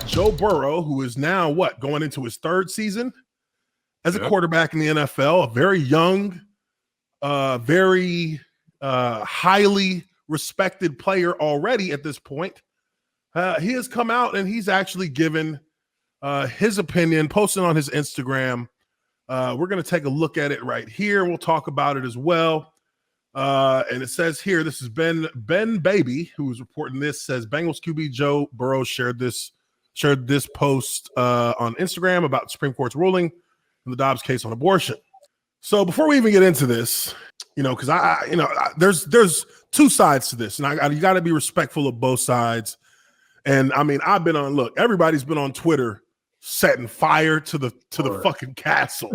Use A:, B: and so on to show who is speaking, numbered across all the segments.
A: Joe Burrow, who is now going into his third season as a quarterback in the NFL, a very young, very highly respected player already at this point. He has come out and he's actually given his opinion, posted on his Instagram. We're going to take a look at it right here. We'll talk about it as well. And it says here, this is Ben Baby, who is reporting this, says Bengals QB Joe Burrow shared this post on Instagram about the Supreme Court's ruling in the Dobbs case on abortion. So before we even get into this, because there's two sides to this, and you got to be respectful of both sides. And I mean, I've been on. Look, everybody's been on Twitter setting fire to the fucking castle.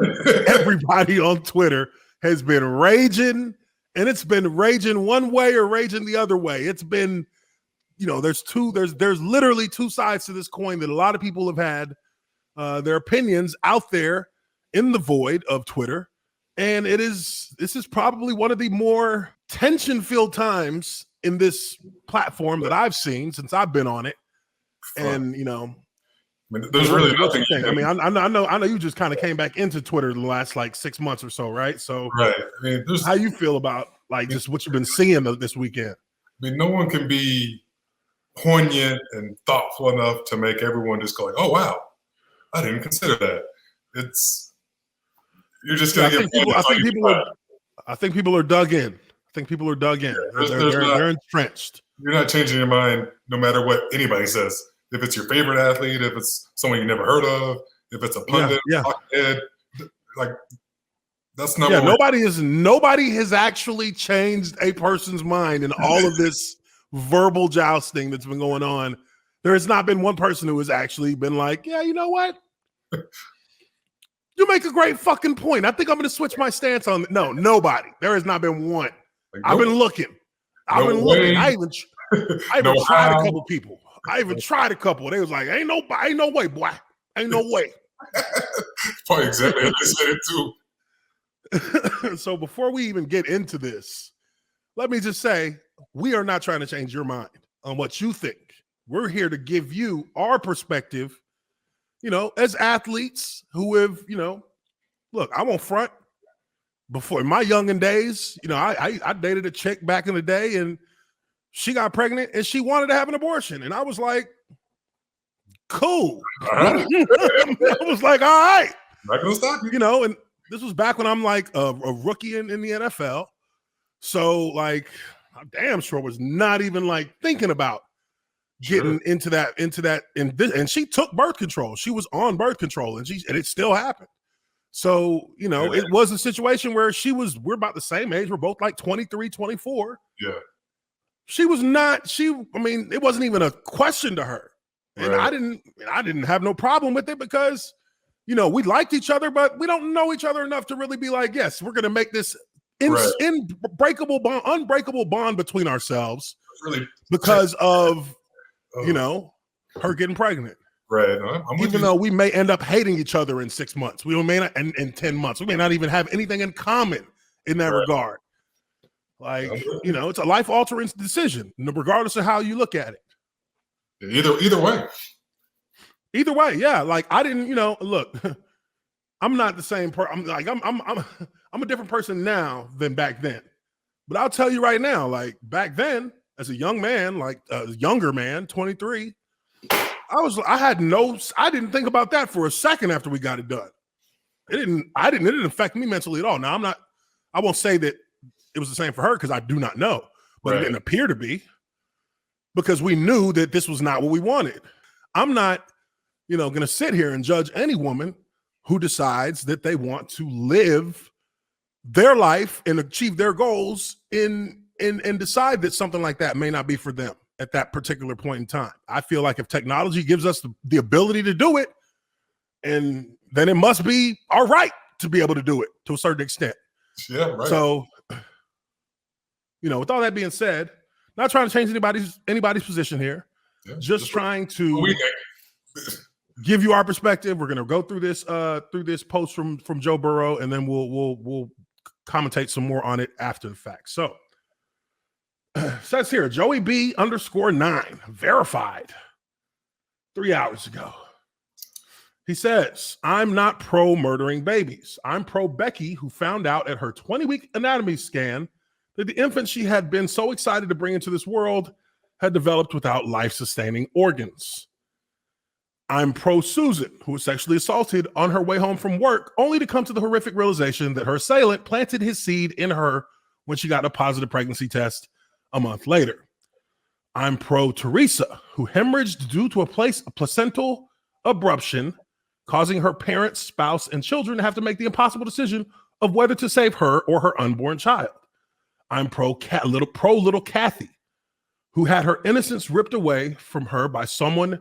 A: Everybody on Twitter has been raging, and it's been raging one way or raging the other way. It's been, there's literally two sides to this coin that a lot of people have had their opinions out there in the void of Twitter. And this is probably one of the more tension-filled times in this platform that I've seen since I've been on it. And,
B: there's really nothing.
A: I mean, I know you just kind of came back into Twitter the last 6 months or so, right? So,
B: right. I mean,
A: how you feel about just what you've been seeing this weekend?
B: I mean, no one can be poignant and thoughtful enough to make everyone just go like, "Oh wow, I didn't consider that." You're just gonna get.
A: I think people are dug in. I think people are dug in.
B: Yeah,
A: they're entrenched.
B: You're not changing your mind no matter what anybody says. If it's your favorite athlete, if it's someone you never heard of, if it's a pundit, that's number one.
A: Nobody has actually changed a person's mind in all of this verbal jousting that's been going on. There has not been one person who has actually been like, yeah, you know what? You make a great fucking point. I think I'm going to switch my stance on it. No, nobody. There has not been one. I've been looking. I even tried a couple people. I even tried a couple. They was like, ain't no way, boy. Ain't no way.
B: Probably exactly how they said it too.
A: So before we even get into this, let me just say, we are not trying to change your mind on what you think. We're here to give you our perspective, as athletes who have, look, I won't front. Before in my younger days, I dated a chick back in the day and she got pregnant and she wanted to have an abortion. And I was like, cool. I was like, all right.
B: Not gonna stop you.
A: And this was back when I'm like a rookie in the NFL. So I'm damn sure was not even thinking about getting into that. And she took birth control. She was on birth control and it still happened. So, it was a situation where we're about the same age. We're both 23, 24.
B: Yeah.
A: She was not, it wasn't even a question to her. And I didn't have no problem with it because, we liked each other, but we don't know each other enough to really be like, yes, we're going to make this unbreakable bond between ourselves because of, her getting pregnant.
B: Right.
A: Even though we may end up hating each other in 6 months, we may not in 10 months. We may not even have anything in common in that regard. It's a life-altering decision, regardless of how you look at it.
B: Either way.
A: Either way, yeah. I didn't, look, I'm not the same person. I'm a different person now than back then. But I'll tell you right now, back then, as a young man, a younger man, 23, I didn't think about that for a second after we got it done. It didn't affect me mentally at all. Now I won't say that it was the same for her because I do not know, but it didn't appear to be because we knew that this was not what we wanted. I'm not, going to sit here and judge any woman who decides that they want to live their life and achieve their goals and decide that something like that may not be for them at that particular point in time. I feel like if technology gives us the ability to do it, and then it must be our right to be able to do it to a certain extent.
B: Yeah, right.
A: So, with all that being said, not trying to change anybody's position here, just trying to give you our perspective. We're going to go through this post from Joe Burrow, and then we'll commentate some more on it after the fact. So, says here, Joey B _9 verified. 3 hours ago. He says, I'm not pro murdering babies. I'm pro Becky, who found out at her 20-week anatomy scan that the infant she had been so excited to bring into this world had developed without life-sustaining organs. I'm pro Susan, who was sexually assaulted on her way home from work, only to come to the horrific realization that her assailant planted his seed in her when she got a positive pregnancy test a month later. I'm pro Teresa, who hemorrhaged due to a placental abruption, causing her parents, spouse, and children to have to make the impossible decision of whether to save her or her unborn child. I'm pro little Kathy, who had her innocence ripped away from her by someone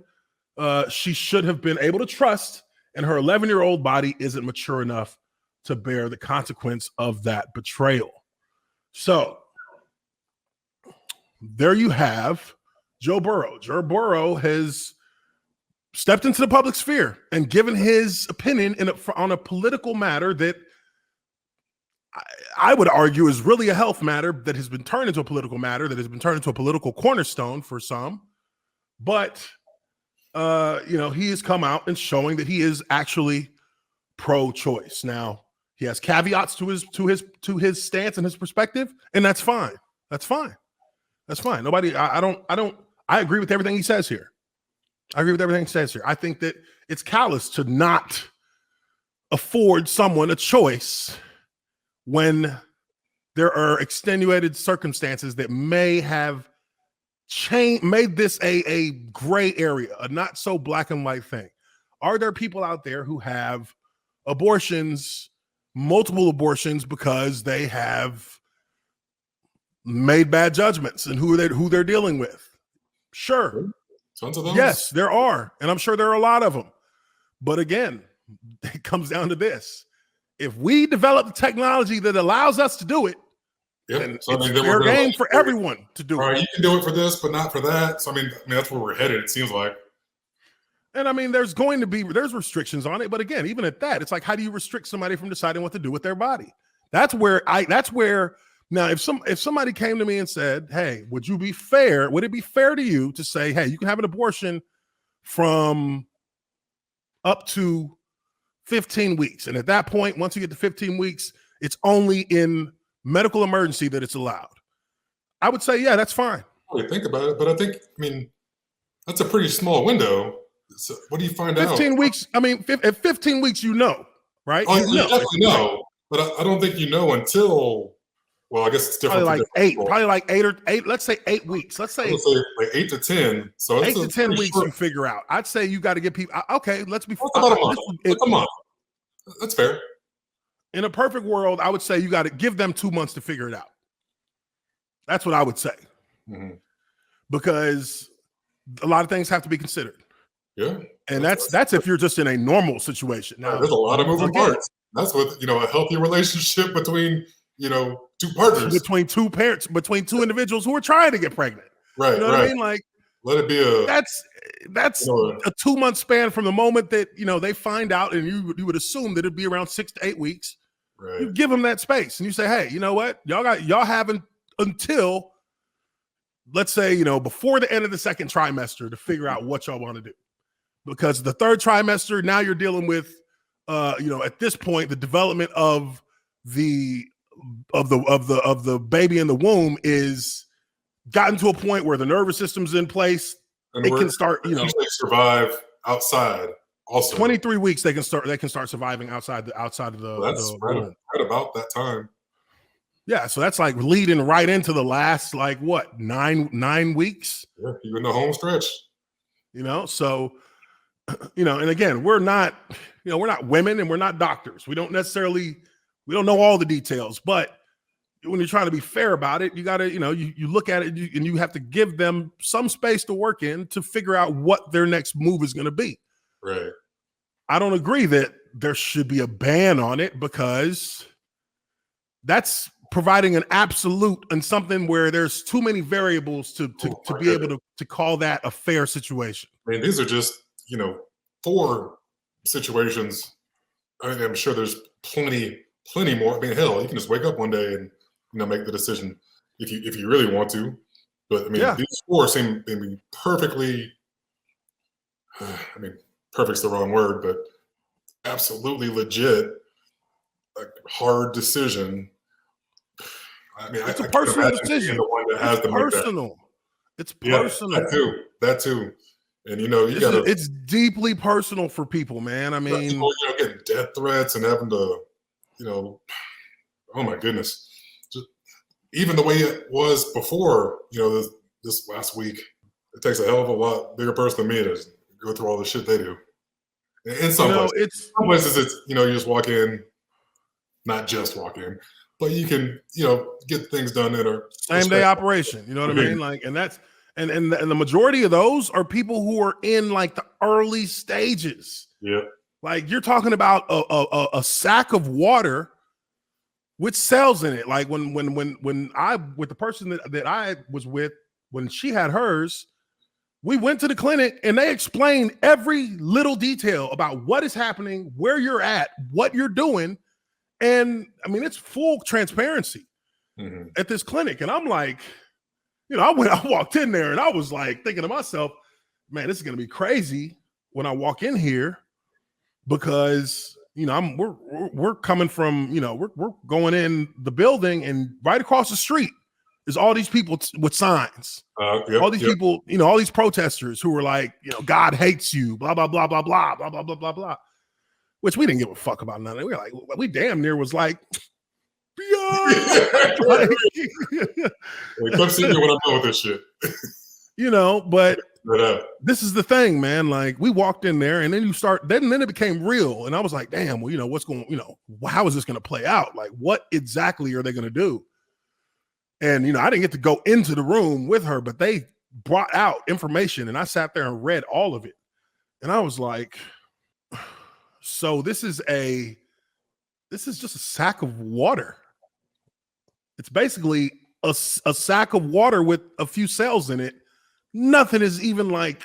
A: she should have been able to trust, and her 11-year-old body isn't mature enough to bear the consequence of that betrayal. So there you have Joe Burrow. Joe Burrow has stepped into the public sphere and given his opinion on a political matter that I would argue is really a health matter that has been turned into a political matter, that has been turned into a political cornerstone for some. But, he has come out and showing that he is actually pro-choice. Now, he has caveats to his stance and his perspective, and that's fine. That's fine. That's fine. I agree with everything he says here. I think that it's callous to not afford someone a choice when there are extenuated circumstances that may have made this a gray area, a not so black and white thing. Are there people out there who have multiple abortions, because they have made bad judgments and who they're dealing with? Sure.
B: Tons of those.
A: Yes, there are. And I'm sure there are a lot of them. But again, it comes down to this. If we develop the technology that allows us to do it, then it's fair game for everyone to do it.
B: You can do it for this, but not for that. So, that's where we're headed, it seems like.
A: And there's restrictions on it. But again, even at that, it's like, how do you restrict somebody from deciding what to do with their body? Now, if somebody came to me and said, hey, would it be fair to you to say, hey, you can have an abortion from up to 15 weeks. And at that point, once you get to 15 weeks, it's only in medical emergency that it's allowed. I would say, yeah, that's fine.
B: I think about it, but I think, that's a pretty small window. So what do you find
A: 15
B: out?
A: weeks. At 15 weeks, right?
B: Oh, you definitely know, but I don't think you know until, well, I guess it's different.
A: Probably like eight. Let's say 8 weeks. Let's say
B: like 8 to 10. So
A: 8 to 10 weeks you figure out. I'd say you got to get people. Okay, let's be.
B: About a month. That's fair.
A: In a perfect world, I would say you got to give them 2 months to figure it out. That's what I would say. Mm-hmm. Because a lot of things have to be considered.
B: Yeah.
A: And that's if you're just in a normal situation. Now,
B: there's a lot of moving parts. That's with, a healthy relationship between, two partners.
A: Between two parents, between two individuals who are trying to get pregnant.
B: Right.
A: You know what I mean? Like,
B: let it be
A: that's a 2 month span from the moment that, they find out, and you would assume that it'd be around 6 to 8 weeks.
B: Right. You
A: give them that space and you say, hey, you know what? Y'all haven't until, let's say, before the end of the second trimester to figure out what y'all want to do. Because the third trimester, now you're dealing with, at this point, the development of the baby in the womb is gotten to a point where the nervous system's in place.
B: And
A: it can start,
B: survive outside. Also,
A: 23 weeks they can start surviving outside of the.
B: Well, that's right about that time.
A: Yeah, so that's like leading right into the last, like, what, nine weeks?
B: Yeah, you're in the home stretch.
A: So. And again, we're not women and we're not doctors. We don't know all the details, but when you're trying to be fair about it, you got to, you look at it and you have to give them some space to work in to figure out what their next move is going to be.
B: Right.
A: I don't agree that there should be a ban on it, because that's providing an absolute and something where there's too many variables to be able to call that a fair situation.
B: These are just, 4 situations. I'm sure there's plenty more. Hell, you can just wake up one day and make the decision if you really want to. But these 4 seem to be perfectly I mean, perfect's the wrong word, but absolutely legit, like hard decision. I mean,
A: It's
B: I
A: a
B: can't
A: personal
B: imagine being
A: decision.
B: the one that
A: It's
B: has to make that.
A: personal. It's
B: Yeah,
A: personal.
B: that too. And you know, you got to.
A: It's deeply personal for people, man. I mean,
B: people, you know, getting death threats and having to, you know, oh my goodness, just, even the way it was before, you know, this last week, it takes a hell of a lot bigger person than me to go through all the shit they do. In some places, it's, you know, you just walk in, not just walk in, but you can, you know, get things done that are
A: same day operation. You know what I mean? Like, and that's and the majority of those are people who are in like the early stages.
B: Yeah.
A: Like you're talking about a sack of water with cells in it. Like when I with the person that I was with when she had hers, we went to the clinic and they explained every little detail about what is happening, where you're at, what you're doing. And I mean, it's full transparency at this clinic. And I'm like, you know, I walked in there and I was like thinking to myself, man, this is going to be crazy when I walk in here because, you know, we're coming from, you know, we're going in the building and right across the street is all these people with signs. All these people, you know, all these protesters who were like, you know, God hates you, blah, blah, blah, blah, blah, blah, blah, blah, blah, blah. Which we didn't give a fuck about none of it. We were like, we damn near was like, yeah. Like,
B: come see me when I'm done with this shit.
A: You know, but this is the thing, man. Like we walked in there and then then it became real. And I was like, damn, well, you know, what's going, you know, how is this going to play out? Like, what exactly are they going to do? And, you know, I didn't get to go into the room with her, but they brought out information and I sat there and read all of it. And I was like, so this is just a sack of water. It's basically a sack of water with a few cells in it. Nothing is even like,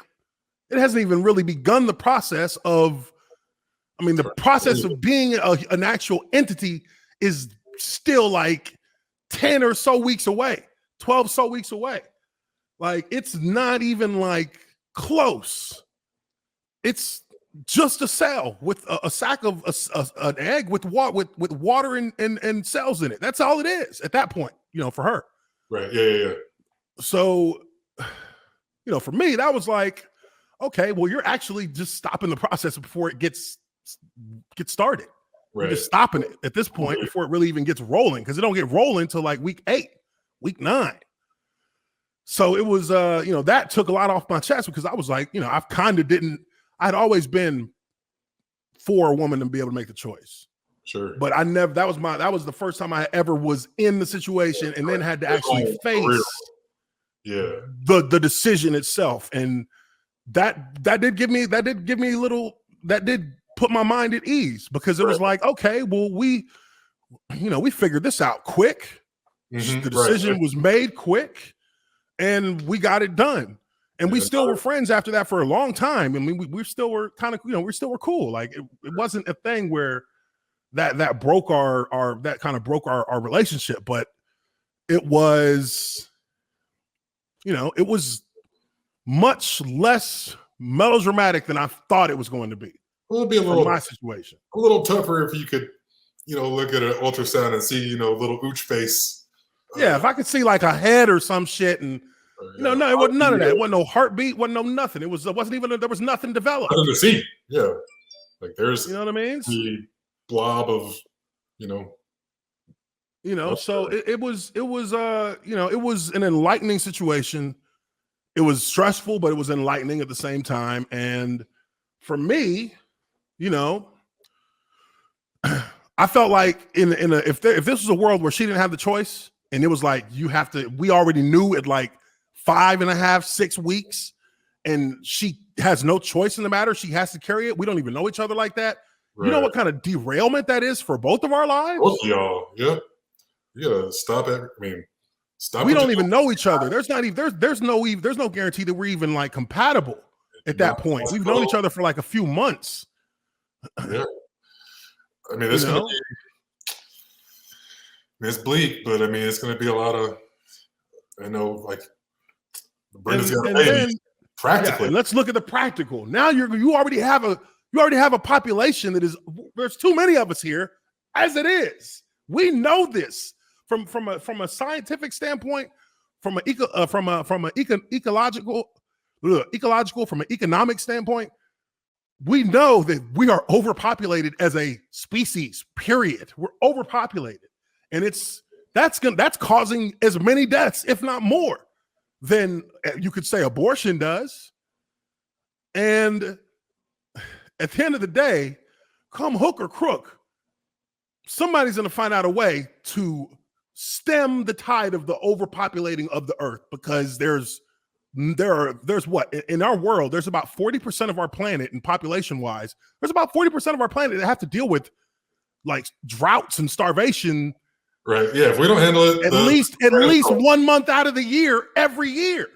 A: it hasn't even really begun the process of, I mean, the process of being an actual entity is still like 10 or so weeks away, 12 so weeks away. Like, it's not even like close. It's just a cell with a sack of an egg with water and cells in it. That's all it is at that point, you know, for her.
B: Right. Yeah.
A: So, you know, for me, that was like, okay, well, you're actually just stopping the process before it gets started. Right. You're just stopping it at this point before it really even gets rolling, because it don't get rolling until like week 8, week 9. So it was, you know, that took a lot off my chest, because I was like, you know, I'd always been for a woman to be able to make the choice.
B: Sure.
A: But that was the first time I ever was in the situation and then had to actually face the decision itself. And that did put my mind at ease, because it was like, okay, well, we figured this out quick. The decision was made quick and we got it done. And we still were friends after that for a long time. I mean, we still were kind of, you know, we still were cool. Like it wasn't a thing where that broke our relationship, but it was, you know, it was much less melodramatic than I thought it was going to be.
B: Well, it'd be a little
A: my situation.
B: A little tougher if you could, you know, look at an ultrasound and see, you know, little Uche face.
A: Yeah, if I could see like a head or some shit, and no, it wasn't none of that. It wasn't no heartbeat, wasn't no nothing. There was nothing developed.
B: Nothing to see. Yeah, like there's,
A: you know what I mean?
B: The blob of, you know.
A: So it was you know, it was an enlightening situation. It was stressful, but it was enlightening at the same time. And for me, you know, I felt like if this was a world where she didn't have the choice, and it was like, we already knew at like 5.5, 6 weeks, and she has no choice in the matter. She has to carry it. We don't even know each other like that. Right. You know what kind of derailment that is for both of our lives?
B: Both of y'all, yeah. You gotta stop it. I mean, stop.
A: We don't even know each other. There's no guarantee that we're even like compatible at that point. We've known each other for like a few months.
B: Yeah. I mean, it's bleak, but I mean, it's gonna be a lot of, I know, like Brenda's got a baby. practically.
A: And let's look at the practical. Now you already have a population that is, there's too many of us here as it is. We know this from a scientific standpoint, from an ecological, from an economic standpoint. We know that we are overpopulated as a species, period. We're overpopulated. And that's causing as many deaths, if not more, than you could say abortion does. And at the end of the day, come hook or crook, somebody's going to find out a way to stem the tide of the overpopulating of the earth, because there's what in our world, there's about 40% of our planet, and population wise, there's about 40% of our planet that have to deal with like droughts and starvation.
B: Right. Yeah. If we don't handle it,
A: at least 1 month out of the year, every year.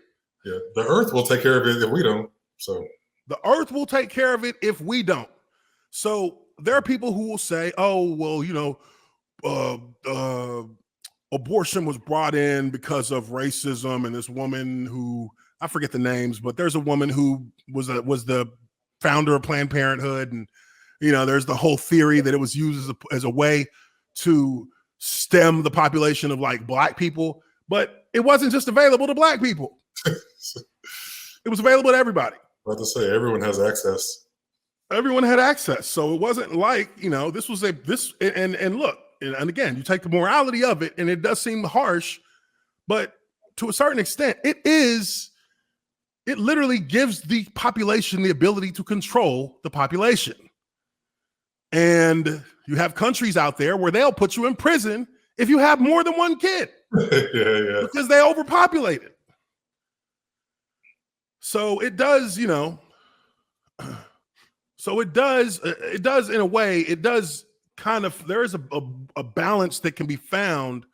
B: Yeah. The earth will take care of it if we don't. So
A: the earth will take care of it if we don't. So there are people who will say, oh, well, abortion was brought in because of racism, and this woman who, I forget the names, but there's a woman who was the founder of Planned Parenthood, and there's the whole theory that it was used as a way to stem the population of like black people, but it wasn't just available to black people. It was available to everybody.
B: About to say, everyone has access.
A: Everyone had access, so it wasn't like this was and look, and again, you take the morality of it, and it does seem harsh, but to a certain extent, it literally gives the population the ability to control the population. And you have countries out there where they'll put you in prison if you have more than one kid.
B: Yeah.
A: Because they overpopulated. So it does, so it does in a way, it does kind of, there is a balance that can be found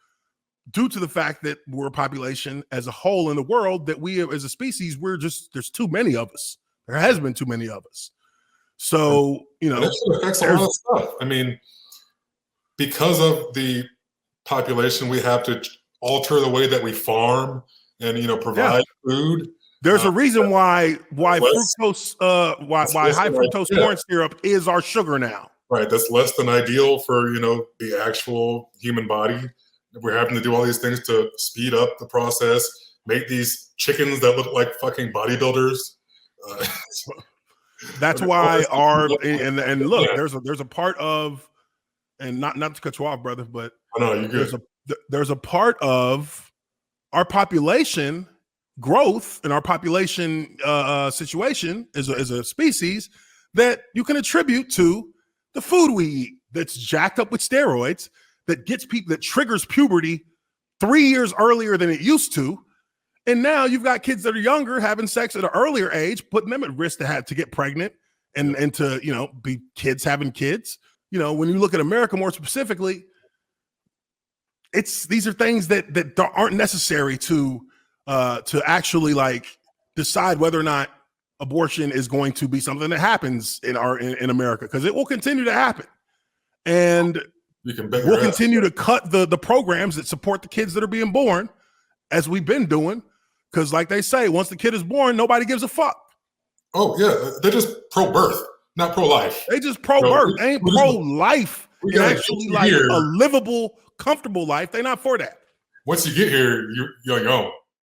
A: due to the fact that we're a population as a whole in the world, that we as a species, there's too many of us. There has been too many of us. So,
B: that affects a lot of stuff. I mean, because of the population, we have to alter the way that we farm and, provide food.
A: There's a reason why high fructose corn syrup is our sugar now.
B: Right. That's less than ideal for, the actual human body. We're having to do all these things to speed up the process, make these chickens that look like fucking bodybuilders.
A: That's why and look, there's a part of, and not to cut you off, brother, but there's a part of our population growth and our population situation as a species that you can attribute to the food we eat that's jacked up with steroids, that triggers puberty 3 years earlier than it used to. And now you've got kids that are younger having sex at an earlier age, putting them at risk to get pregnant and to, be kids having kids. When you look at America more specifically, these are things that aren't necessary to actually like decide whether or not abortion is going to be something that happens in America, because it will continue to happen. And we'll continue to cut the programs that support the kids that are being born, as we've been doing. Because like they say, once the kid is born, nobody gives a fuck.
B: Oh, yeah. They're just pro-birth, not pro-life.
A: They just pro-birth. They ain't pro-life. And actually like a livable, comfortable life. They're not for that.
B: Once you get here, you're on your own.